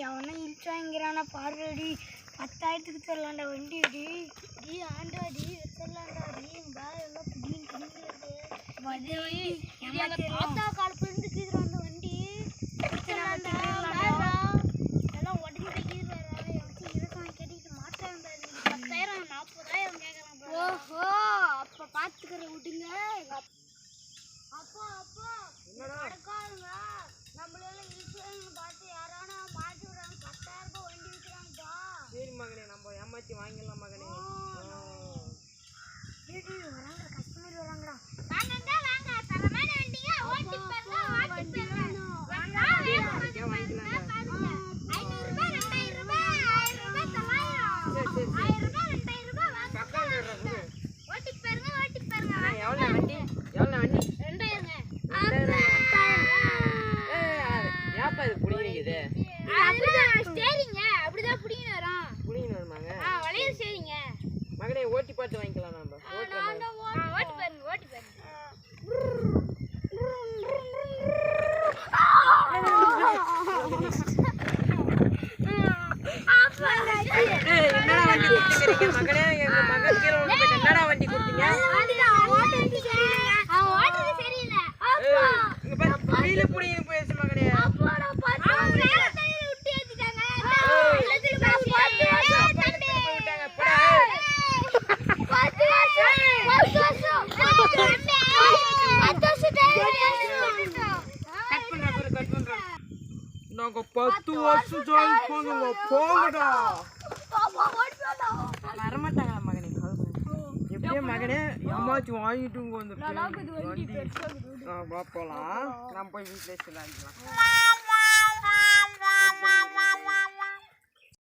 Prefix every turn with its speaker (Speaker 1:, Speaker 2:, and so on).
Speaker 1: அவனை இழுச்சாங்கிறானா பாருடி 10,000க்கு தரலாண்டா வண்டி அடி டி ஆண்டாடி தரலாண்டா டி பேக் எல்லாம் புடிங்க வண்டி தாத்தா காலத்துல இருந்து கீதுற அந்த வண்டி எல்லாம் உடஞ்சி கீதுறா எவச்சி இருக்கான் கேட்டிட்டு மாட்டான்டா 10,000 40,000 கேக்குறான் ஓஹோ அப்ப பாத்துக்கற விடுங்க அப்பா அப்பா என்னடா நடக்காதுங்க நம்மளால இன்சூரன்ஸ் பார்த்து யாரானா மாட்டி விடுறாங்க 10,000 ரூபாய் வண்டி விற்கிறாங்கப்பா
Speaker 2: சரி மகனே நம்ம ஏமாத்தி வாங்கிடலாம் மகனே
Speaker 1: வீட்டுக்கு வராங்க கஸ்டமர் வராங்கடா
Speaker 3: வாங்கங்க வாங்க தரமான வண்டிங்க ஓட்டி பாருங்க வாங்க
Speaker 2: வாங்கிக்கலாம்
Speaker 3: 500 ரூபாய் 2000 ரூபாய் 1000 ரூபாய் தரலாம் 1000 ரூபாய் 2000 ரூபாய் வாங்க ஓட்டி பாருங்க
Speaker 2: எவ்வளவு வண்டி
Speaker 3: 2000ங்க
Speaker 2: ஏப்பா இது புடிங்குது
Speaker 3: ஸ்டேரிங்க அப்படிதான் புடிங்க வரோம்
Speaker 2: புடிங்க வருமாங்க
Speaker 3: வளைய ஸ்டேரிங்க
Speaker 2: மகனே ஓட்டி பார்த்து வாங்கிக்கலாம் நம்ம
Speaker 3: ஓட்டி பாருங்க
Speaker 2: என்னடா வண்டி கொடுத்தீங்க மகனே எங்க மகன் கீழ வந்து போயிட்டு என்னடா வண்டி கொடுத்தீங்க இங்க பாரு வீல புடிங்க போயிடுச்சு மகனே நாங்க 10 வருஷம் ஜாயின் பண்ணுங்க போங்கடா வரமாட்டாங்களா மகனே எப்படியே மகனே ஏமாச்சி வாங்கிட்டு வந்து போலாம் நம்ம போய் வீட்டில் சொல்லலாம்